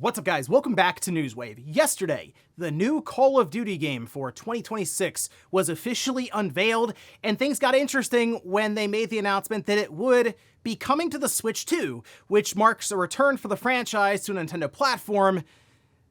What's up, guys? Welcome back to Newswave. Yesterday, the new Call of Duty game for 2026 was officially unveiled, and things got interesting when they made the announcement that it would be coming to the Switch 2, which marks a return for the franchise to a Nintendo platform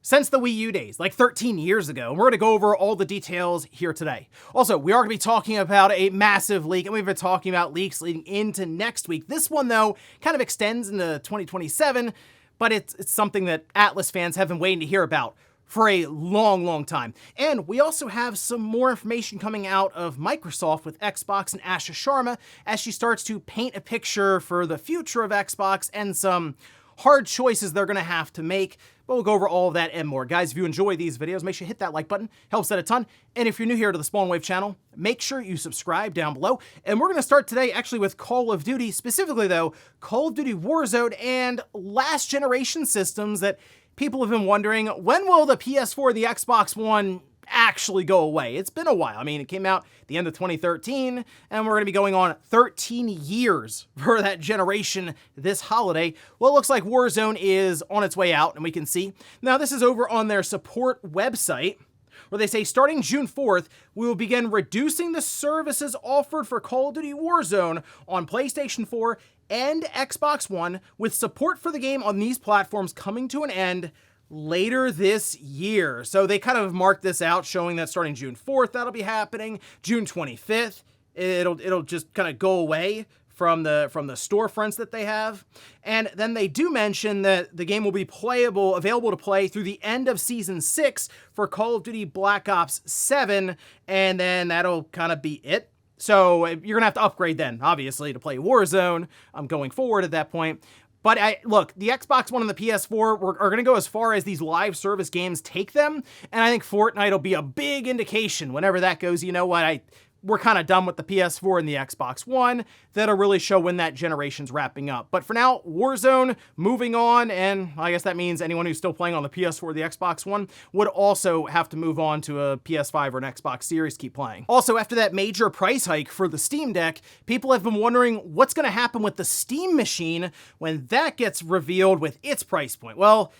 since the Wii U days, like 13 years ago. And we're going to go over all the details here today. Also, we are going to be talking about a massive leak, and we've been talking about leaks leading into next week. This one, though, kind of extends into 2027, but it's something that Atlas fans have been waiting to hear about for a long time. And we also have some more information coming out of Microsoft with Xbox and Asha Sharma as she starts to paint a picture for the future of Xbox and some hard choices they're gonna have to make. But we'll go over all of that and more. Guys, if you enjoy these videos, make sure you hit that like button. Helps out a ton. And if you're new here to the Spawn Wave channel, make sure you subscribe down below. And we're gonna start today actually with Call of Duty, specifically though, Call of Duty Warzone and last generation systems that people have been wondering, when will the PS4, the Xbox One actually go away? It's been a while. I mean, it came out at the end of 2013, and we're going to be going on 13 years for that generation this holiday. Well, it looks like Warzone is on its way out, and we can see. Now, this is over on their support website, where they say, starting June 4th, we will begin reducing the services offered for Call of Duty Warzone on PlayStation 4 and Xbox One, with support for the game on these platforms coming to an end later this year. So they kind of marked this out, showing that starting June 4th, that'll be happening. June 25th, it'll just kind of go away from the storefronts that they have. And then they do mention that the game will be available to play through the end of Season 6 for Call of Duty Black Ops 7, and then that'll kind of be it. So you're gonna have to upgrade then, obviously, to play Warzone going forward at that point. But look, the Xbox One and the PS4 are going to go as far as these live service games take them, and I think Fortnite will be a big indication whenever that goes. You know what, we're kind of done with the PS4 and the Xbox One. That'll really show when that generation's wrapping up. But for now, Warzone moving on, and I guess that means anyone who's still playing on the PS4 or the Xbox One would also have to move on to a PS5 or an Xbox Series to keep playing. Also, after that major price hike for the Steam Deck, people have been wondering what's going to happen with the Steam Machine when that gets revealed with its price point. Well,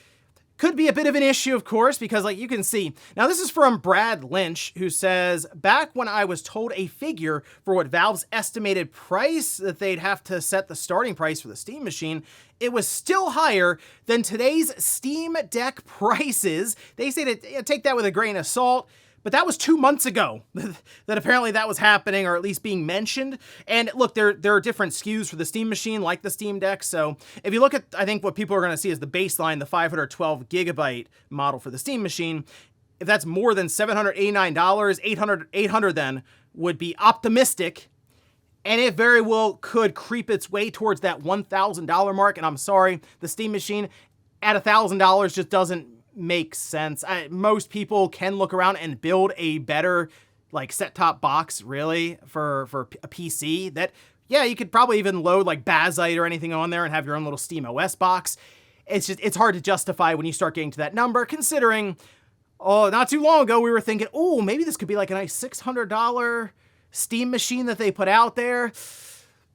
could be a bit of an issue, of course, because like you can see, now this is from Brad Lynch, who says, back when I was told a figure for what Valve's estimated price that they'd have to set the starting price for the Steam Machine, it was still higher than today's Steam Deck prices. They say to take that with a grain of salt, but that was 2 months ago that apparently that was happening, or at least being mentioned. And look, there are different SKUs for the Steam Machine, like the Steam Deck. So if you look at, I think what people are going to see is the baseline, the 512 gigabyte model for the Steam Machine. If that's more than $789, 800 then would be optimistic. And it very well could creep its way towards that $1,000 mark. And I'm sorry, the Steam Machine at $1,000 just doesn't make sense. Most people can look around and build a better like set-top box really for a PC that, yeah, you could probably even load like Bazite or anything on there and have your own little Steam OS box. It's hard to justify when you start getting to that number, considering, oh, not too long ago we were thinking, oh, maybe this could be like a nice $600 Steam Machine that they put out there.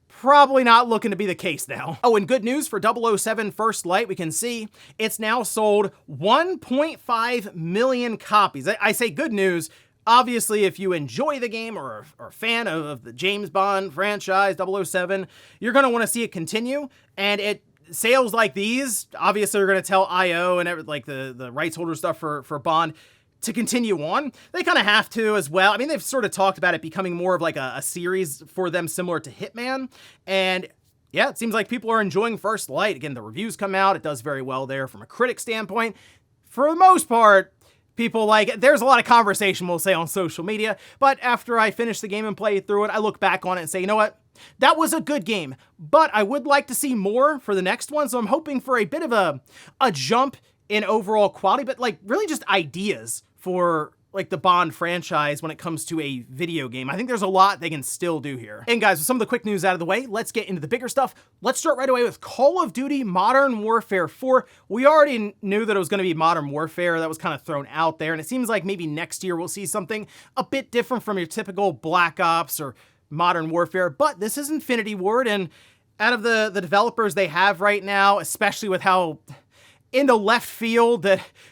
Probably not looking to be the case now. Oh, and good news for 007 First Light, we can see it's now sold 1.5 million copies. I say good news. Obviously, if you enjoy the game or are a fan of the James Bond franchise, 007, you're going to want to see it continue. And sales like these, obviously, are going to tell IO and like the rights holder stuff for Bond to continue on. They kind of have to as well. I mean, they've sort of talked about it becoming more of like a series for them, similar to Hitman. And yeah, it seems like people are enjoying First Light. Again, the reviews come out. It does very well there from a critic standpoint. For the most part, people like it. There's a lot of conversation, we'll say, on social media. But after I finish the game and play through it, I look back on it and say, you know what? That was a good game, but I would like to see more for the next one. So I'm hoping for a bit of a jump in overall quality, but like really just ideas for like the Bond franchise when it comes to a video game. I think there's a lot they can still do here. And guys, with some of the quick news out of the way, let's get into the bigger stuff. Let's start right away with Call of Duty Modern Warfare 4. We already knew that it was going to be Modern Warfare. That was kind of thrown out there. And it seems like maybe next year we'll see something a bit different from your typical Black Ops or Modern Warfare. But this is Infinity Ward, and out of the developers they have right now, especially with how into left field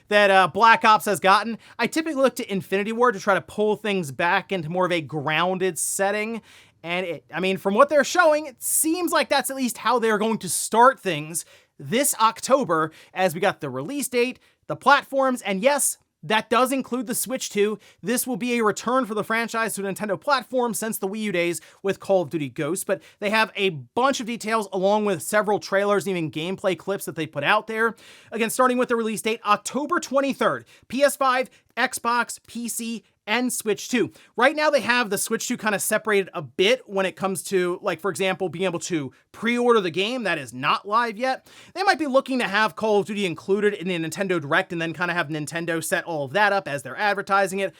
that Black Ops has gotten. I typically look to Infinity Ward to try to pull things back into more of a grounded setting. And I mean, from what they're showing, it seems like that's at least how they're going to start things this October, as we got the release date, the platforms, and yes, that does include the Switch 2. This will be a return for the franchise to Nintendo platform since the Wii U days with Call of Duty Ghosts, but they have a bunch of details along with several trailers, even gameplay clips that they put out there. Again, starting with the release date, October 23rd, PS5, Xbox, PC, and Switch 2. Right now they have the Switch 2 kind of separated a bit when it comes to, like, for example, being able to pre-order the game. That is not live yet. They might be looking to have Call of Duty included in the Nintendo Direct and then kind of have Nintendo set all of that up as they're advertising it.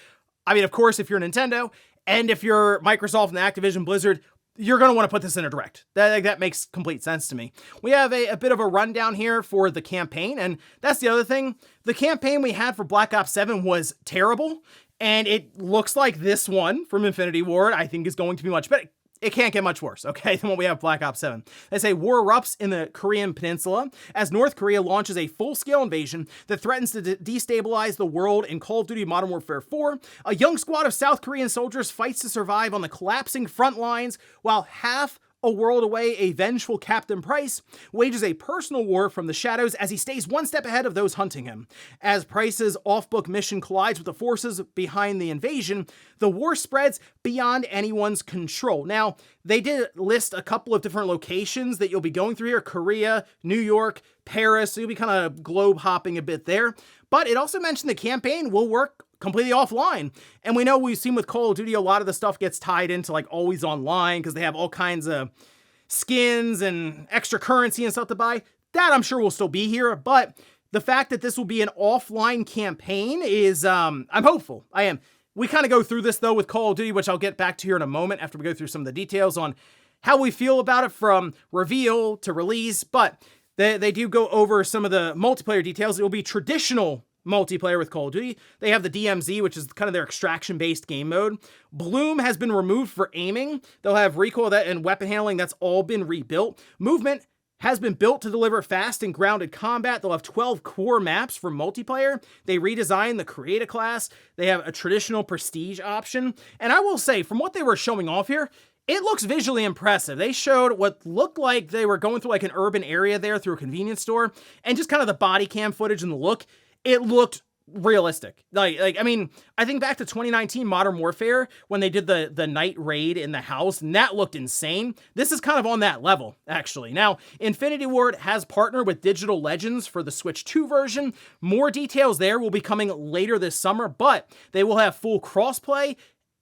I mean, of course, if you're Nintendo and if you're Microsoft and Activision Blizzard, you're going to want to put this in a Direct. That makes complete sense to me. We have a bit of a rundown here for the campaign, and that's the other thing. The campaign we had for Black Ops 7 was terrible, and it looks like this one from Infinity Ward, I think, is going to be much better. It can't get much worse, okay, than what we have Black Ops 7. They say war erupts in the Korean peninsula as North Korea launches a full-scale invasion that threatens to destabilize the world in Call of Duty Modern Warfare 4. A young squad of South Korean soldiers fights to survive on the collapsing front lines, while half a world away, a vengeful Captain Price wages a personal war from the shadows as he stays one step ahead of those hunting him. As Price's off-book mission collides with the forces behind the invasion, the war spreads beyond anyone's control. Now, they did list a couple of different locations that you'll be going through here: Korea, New York, Paris, so you'll be kind of globe hopping a bit there. But it also mentioned the campaign will work completely offline. And we know we've seen with Call of Duty, a lot of the stuff gets tied into like always online because they have all kinds of skins and extra currency and stuff to buy. That I'm sure will still be here, but the fact that this will be an offline campaign is, I'm hopeful. I am. We kind of go through this though with Call of Duty, which I'll get back to here in a moment after we go through some of the details on how we feel about it from reveal to release, but they do go over some of the multiplayer details. It will be traditional multiplayer with Call of Duty. They have the DMZ, which is kind of their extraction-based game mode. Bloom has been removed for aiming. They'll have recoil and weapon handling. That's all been rebuilt. Movement has been built to deliver fast and grounded combat. They'll have 12 core maps for multiplayer. They redesigned the Create class. They have a traditional prestige option. And I will say, from what they were showing off here, it looks visually impressive. They showed what looked like they were going through like an urban area there through a convenience store, and just kind of the body cam footage and the look. It looked realistic. Like I mean, I think back to 2019 Modern Warfare when they did the night raid in the house, and that looked insane. This is kind of on that level, actually. Now, Infinity Ward has partnered with Digital Legends for the Switch 2 version. More details there will be coming later this summer, but they will have full crossplay,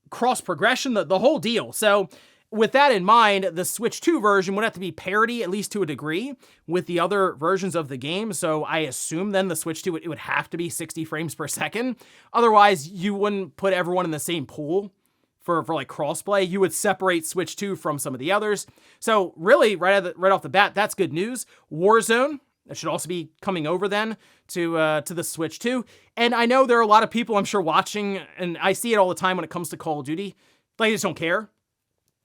cross progression, the whole deal. So with that in mind, the Switch 2 version would have to be parity, at least to a degree, with the other versions of the game. So I assume then the Switch 2, it would have to be 60 frames per second. Otherwise, you wouldn't put everyone in the same pool for like crossplay. You would separate Switch 2 from some of the others. So really, right off the bat, that's good news. Warzone, that should also be coming over then to the Switch 2. And I know there are a lot of people, I'm sure, watching, and I see it all the time when it comes to Call of Duty. They just don't care.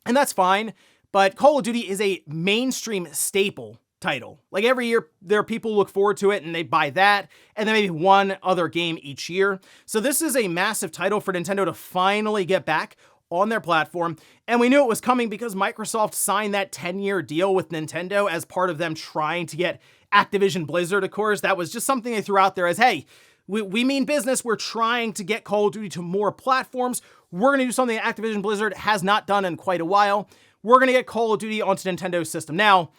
And that's fine, but Call of Duty is a mainstream staple title. Like every year, there are people who look forward to it and they buy that, and then maybe one other game each year. So this is a massive title for Nintendo to finally get back on their platform. And we knew it was coming because Microsoft signed that 10-year deal with Nintendo as part of them trying to get Activision Blizzard, of course. That was just something they threw out there as, hey, we mean business. We're trying to get Call of Duty to more platforms. We're going to do something that Activision Blizzard has not done in quite a while. We're going to get Call of Duty onto Nintendo's system. Now,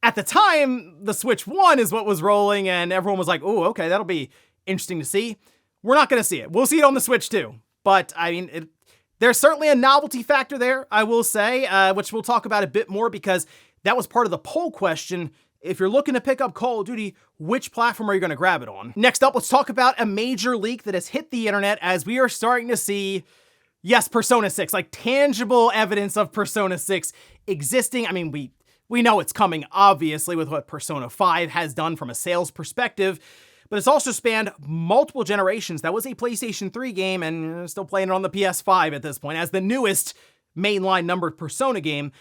at the time, the Switch 1 is what was rolling, and everyone was like, oh, okay, that'll be interesting to see. We're not going to see it. We'll see it on the Switch 2. But, I mean, there's certainly a novelty factor there, I will say, which we'll talk about a bit more because that was part of the poll question. If you're looking to pick up Call of Duty, which platform are you going to grab it on? Next up, let's talk about a major leak that has hit the internet as we are starting to see, yes, Persona 6, like tangible evidence of Persona 6 existing. I mean, we know it's coming, obviously, with what Persona 5 has done from a sales perspective, but it's also spanned multiple generations. That was a PlayStation 3 game, and still playing it on the PS5 at this point as the newest mainline numbered Persona game.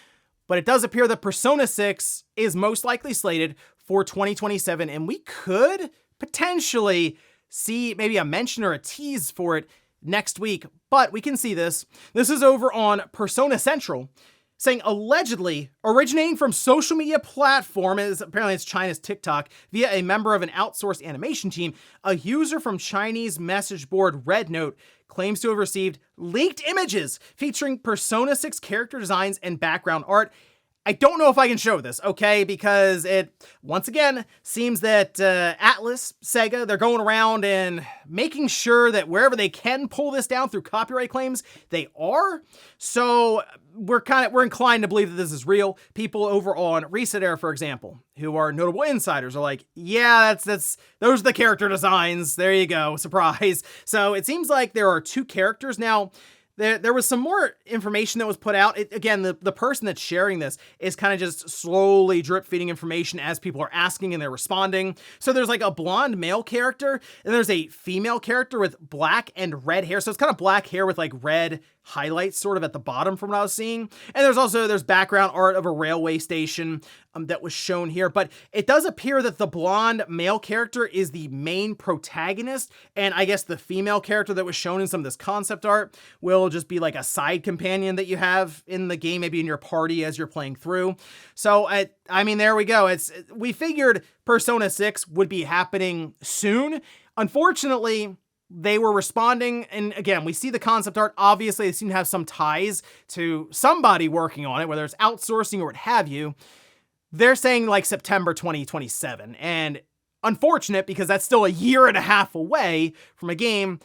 But it does appear that Persona 6 is most likely slated for 2027, and we could potentially see maybe a mention or a tease for it next week, but we can see this. This is over on Persona Central, saying allegedly originating from social media platform, apparently it's China's TikTok, via a member of an outsourced animation team, a user from Chinese message board Red Note claims to have received leaked images featuring Persona 6 character designs and background art. I don't know if I can show this, okay? Because it, once again, seems that Atlas, Sega, they're going around and making sure that wherever they can pull this down through copyright claims, they are. So we're inclined to believe that this is real. People over on Reset Air, for example, who are notable insiders, are like, yeah, those are the character designs. There you go, surprise. So it seems like there are two characters now. There was some more information that was put out. Again, the person that's sharing this is kind of just slowly drip feeding information as people are asking and they're responding. So there's like a blonde male character and there's a female character with black and red hair. So it's kind of black hair with like red highlights sort of at the bottom from what I was seeing. And there's background art of a railway station that was shown here, but it does appear that the blonde male character is the main protagonist, and I guess the female character that was shown in some of this concept art will just be like a side companion that you have in the game, maybe in your party as you're playing through. So I mean, there we go. We figured Persona 6 would be happening soon. Unfortunately, they were responding, and again, we see the concept art. Obviously, they seem to have some ties to somebody working on it, whether it's outsourcing or what have you. They're saying like September 2027, and unfortunate because that's still a year and a half away from a game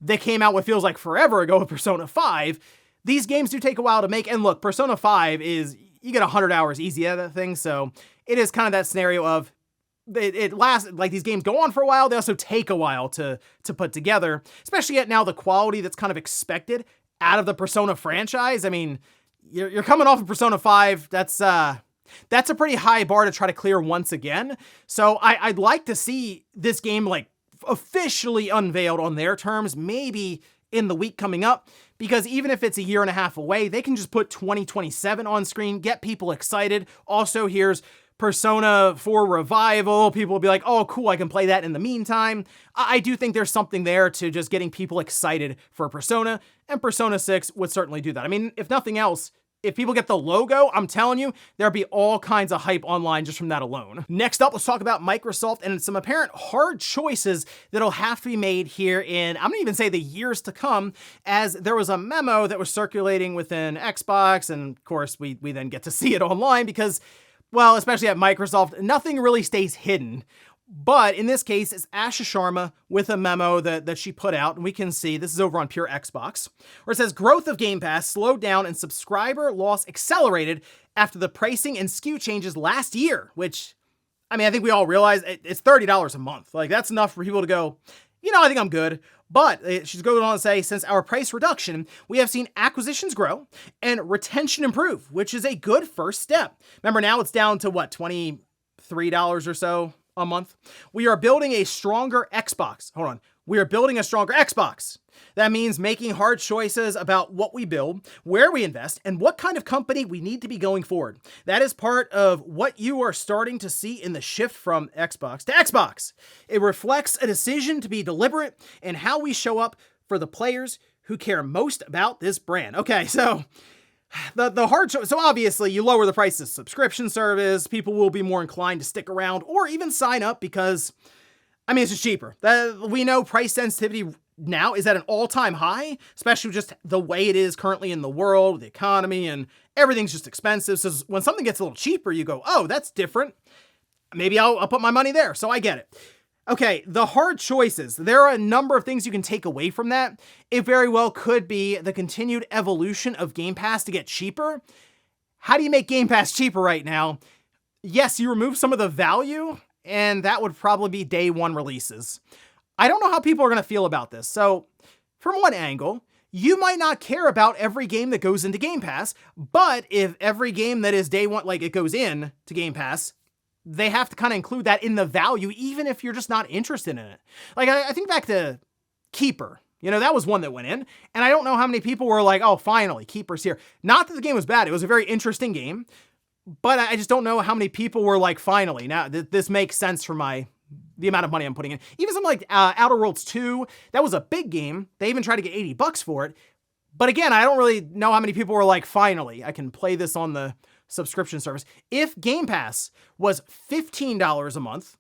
that came out what feels like forever ago with Persona 5. These games do take a while to make, and look, Persona 5 is, you get 100 hours easy at that thing, so it is kind of that scenario of it lasts, like these games go on for a while, they also take a while to put together, especially at now the quality that's kind of expected out of the Persona franchise. I mean, you're coming off of Persona 5, that's a pretty high bar to try to clear once again. So I'd like to see this game like officially unveiled on their terms, maybe in the week coming up, because even if it's a year and a half away, they can just put 2027 on screen, get people excited. Also, here's Persona 4 Revival. People will be like, oh, cool, I can play that in the meantime. I do think there's something there to just getting people excited for Persona, and Persona 6 would certainly do that. I mean, if nothing else, if people get the logo, I'm telling you, there'll be all kinds of hype online just from that alone. Next up, let's talk about Microsoft and some apparent hard choices that'll have to be made here in, I'm gonna even say the years to come, as there was a memo that was circulating within Xbox, and of course, we then get to see it online because, well, especially at Microsoft, nothing really stays hidden. But in this case, it's Asha Sharma with a memo that she put out, and we can see, this is over on Pure Xbox, where it says, growth of Game Pass slowed down and subscriber loss accelerated after the pricing and SKU changes last year, which, I mean, I think we all realize it's $30 a month. Like, that's enough for people to go, you know, I think I'm good. But she's going on to say, since our price reduction, we have seen acquisitions grow and retention improve, which is a good first step. Remember, now it's down to what, $23 or so a month? We are building a stronger Xbox. Hold on. We are building a stronger Xbox. That means making hard choices about what we build, where we invest, and what kind of company we need to be going forward. That is part of what you are starting to see in the shift from Xbox to Xbox. It reflects a decision to be deliberate in how we show up for the players who care most about this brand. Okay, so the hard choice. So obviously you lower the price of subscription service, people will be more inclined to stick around or even sign up because, I mean, it's just cheaper. We know price sensitivity now is at an all-time high, especially just the way it is currently in the world, the economy, and everything's just expensive. So when something gets a little cheaper, you go, oh, that's different. Maybe I'll put my money there. So I get it. Okay, the hard choices. There are a number of things you can take away from that. It very well could be the continued evolution of Game Pass to get cheaper. How do you make Game Pass cheaper right now? Yes, you remove some of the value, and that would probably be day one releases. I don't know how people are going to feel about this. So from one angle, you might not care about every game that goes into Game Pass, but if every game that is day one, like it goes in to Game Pass, they have to kind of include that in the value, even if you're just not interested in it. Like I think back to Keeper. You know, that was one that went in, and I don't know how many people were like, oh, finally, Keeper's here. Not that the game was bad. It was a very interesting game, but I just don't know how many people were like, finally, now this makes sense for my the amount of money I'm putting in. Even something like Outer Worlds 2, that was a big game. They even tried to get $80 for it. But again, I don't really know how many people were like, finally, I can play this on the subscription service. If Game Pass was $15 a month,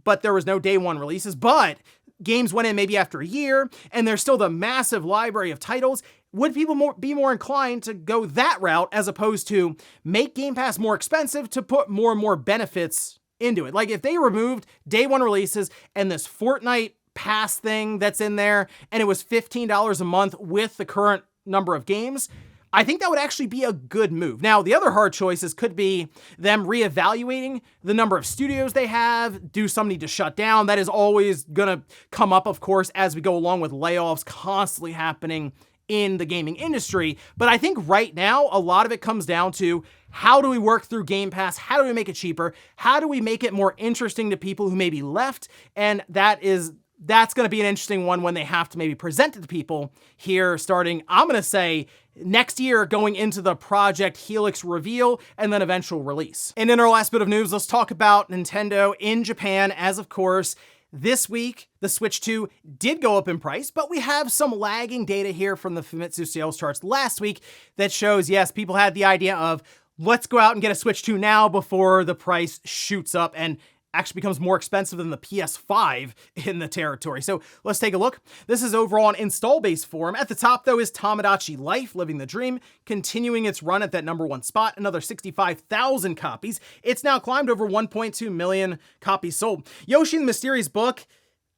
but there was no day one releases, but games went in maybe after a year, and there's still the massive library of titles, would people be more inclined to go that route as opposed to make Game Pass more expensive to put more and more benefits into it? Like if they removed day one releases and this Fortnite pass thing that's in there, and it was $15 a month with the current number of games, I think that would actually be a good move. Now, the other hard choices could be them reevaluating the number of studios they have. Do some need to shut down? That is always going to come up, of course, as we go along with layoffs constantly happening in the gaming industry. But I think right now, a lot of it comes down to how do we work through Game Pass? How do we make it cheaper? How do we make it more interesting to people who may be left? And that's going to be an interesting one when they have to maybe present it to people here starting, I'm going to say, next year going into the Project Helix reveal and then eventual release. And in our last bit of news, let's talk about Nintendo in Japan, as of course, this week, the Switch 2 did go up in price, but we have some lagging data here from the Famitsu sales charts last week that shows, yes, people had the idea of, let's go out and get a Switch 2 now before the price shoots up and actually becomes more expensive than the PS5 in the territory. So let's take a look. This is overall an install base form. At the top, though, is Tomodachi Life, Living the Dream, continuing its run at that #1 spot, another 65,000 copies. It's now climbed over 1.2 million copies sold. Yoshi and the Mysterious Book,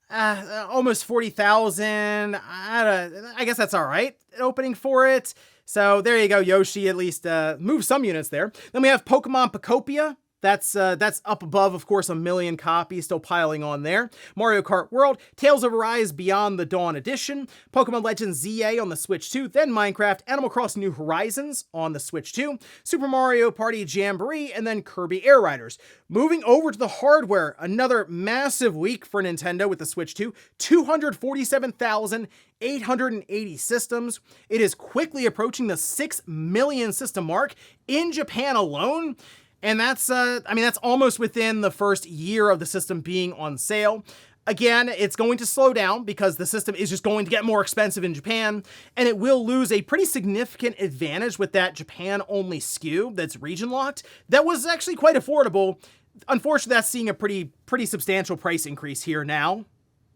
almost 40,000. I guess that's all right, opening for it. So there you go, Yoshi at least moved some units there. Then we have Pokemon Pocopia. That's up above, of course, 1 million copies, still piling on there. Mario Kart World, Tales of Arise Beyond the Dawn Edition, Pokemon Legends ZA on the Switch 2, then Minecraft, Animal Crossing New Horizons on the Switch 2, Super Mario Party Jamboree, and then Kirby Air Riders. Moving over to the hardware, another massive week for Nintendo with the Switch 2, 247,880 systems. It is quickly approaching the 6 million system mark in Japan alone. And that's almost within the first year of the system being on sale. Again, it's going to slow down because the system is just going to get more expensive in Japan, and it will lose a pretty significant advantage with that Japan-only SKU that's region locked. That was actually quite affordable. Unfortunately, that's seeing a pretty substantial price increase here now.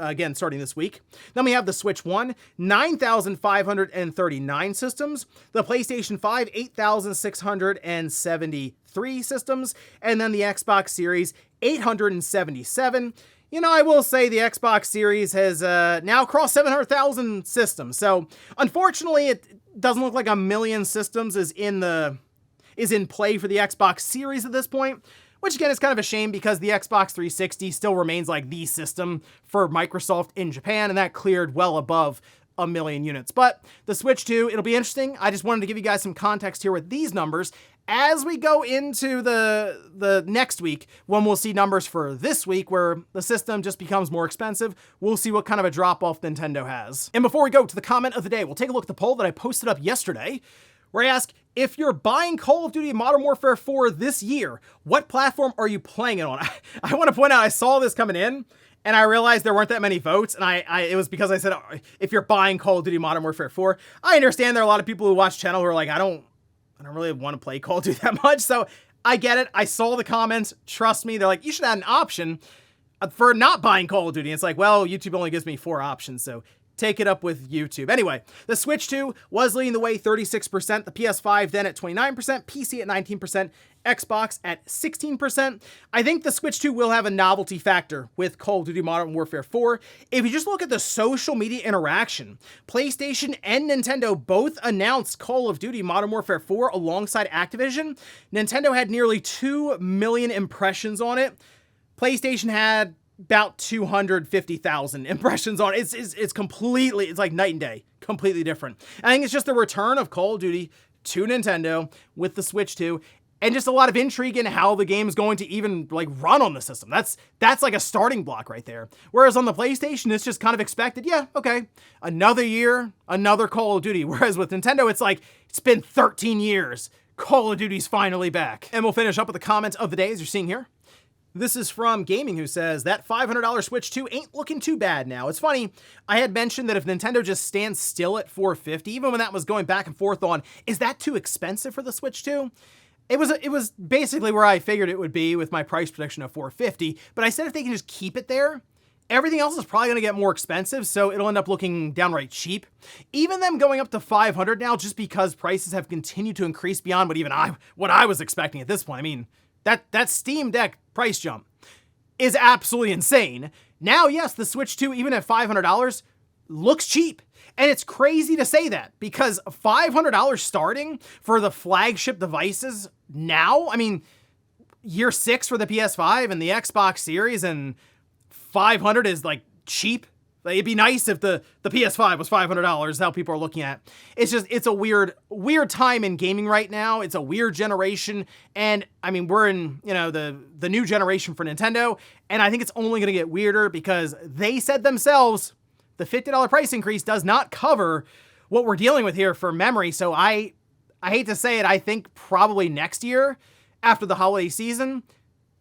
Again, starting this week. Then we have the Switch 1, 9,539 systems. The PlayStation 5, 8,673 systems. And then the Xbox Series, 877. You know, I will say the Xbox Series has now crossed 700,000 systems. So, unfortunately, it doesn't look like 1 million systems is in play for the Xbox Series at this point. Which again is kind of a shame because the Xbox 360 still remains like the system for Microsoft in Japan, and that cleared well above 1 million units. But the Switch 2, it'll be interesting. I just wanted to give you guys some context here with these numbers. As we go into the next week, when we'll see numbers for this week where the system just becomes more expensive, we'll see what kind of a drop-off Nintendo has. And before we go to the comment of the day, we'll take a look at the poll that I posted up yesterday, where I ask, if you're buying Call of Duty Modern Warfare 4 this year, what platform are you playing it on? I want to point out, I saw this coming in, and I realized there weren't that many votes, and it was because I said, if you're buying Call of Duty Modern Warfare 4, I understand there are a lot of people who watch the channel who are like, I don't really want to play Call of Duty that much, so I get it. I saw the comments. Trust me, they're like, you should add an option for not buying Call of Duty. And it's like, well, YouTube only gives me 4 options, so take it up with YouTube. Anyway, the Switch 2 was leading the way, 36%, the PS5 then at 29%, PC at 19%, Xbox at 16%. I think the Switch 2 will have a novelty factor with Call of Duty Modern Warfare 4. If you just look at the social media interaction, PlayStation and Nintendo both announced Call of Duty Modern Warfare 4 alongside Activision. Nintendo had nearly 2 million impressions on it. PlayStation had about 250,000 impressions on it. It's completely, it's like night and day, completely different. I think it's just the return of Call of Duty to Nintendo with the Switch 2, and just a lot of intrigue in how the game is going to even like run on the system. That's like a starting block right there. Whereas on the PlayStation, it's just kind of expected, yeah, okay, another year, another Call of Duty. Whereas with Nintendo, it's like, it's been 13 years. Call of Duty's finally back. And we'll finish up with the comment of the day as you're seeing here. This is from Gaming, who says that $500 Switch 2 ain't looking too bad now. It's funny, I had mentioned that if Nintendo just stands still at $450, even when that was going back and forth on, is that too expensive for the Switch 2? It was basically where I figured it would be with my price prediction of $450, but I said if they can just keep it there, everything else is probably going to get more expensive, so it'll end up looking downright cheap. Even them going up to $500 now, just because prices have continued to increase beyond what I was expecting at this point. I mean, that Steam Deck price jump is absolutely insane. Now, yes, the Switch 2, even at $500, looks cheap. And it's crazy to say that, because $500 starting for the flagship devices now, I mean, year 6 for the PS5 and the Xbox Series, and $500 is like cheap. Like, it'd be nice if the PS5 was $500, how people are looking at it. It's a weird time in gaming right now. It's a weird generation. And I mean, we're in, the new generation for Nintendo. And I think it's only going to get weirder, because they said themselves, the $50 price increase does not cover what we're dealing with here for memory. So I hate to say it, I think probably next year, after the holiday season,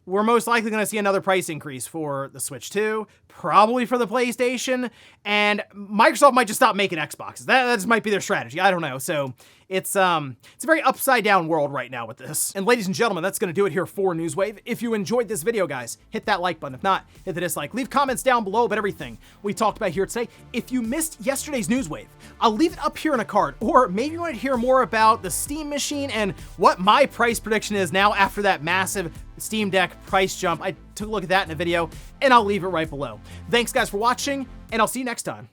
we're most likely going to see another price increase for the Switch 2, probably for the PlayStation, and Microsoft might just stop making Xboxes. That just might be their strategy. I don't know. So it's a very upside down world right now with this. And ladies and gentlemen, that's going to do it here for Newswave. If you enjoyed this video, guys, hit that like button. If not, hit the dislike. Leave comments down below about everything we talked about here today. If you missed yesterday's Newswave, I'll leave it up here in a card. Or maybe you want to hear more about the Steam machine and what my price prediction is now after that massive Steam Deck price jump. I took a look at that in a video, and I'll leave it right below. Thanks, guys, for watching, and I'll see you next time.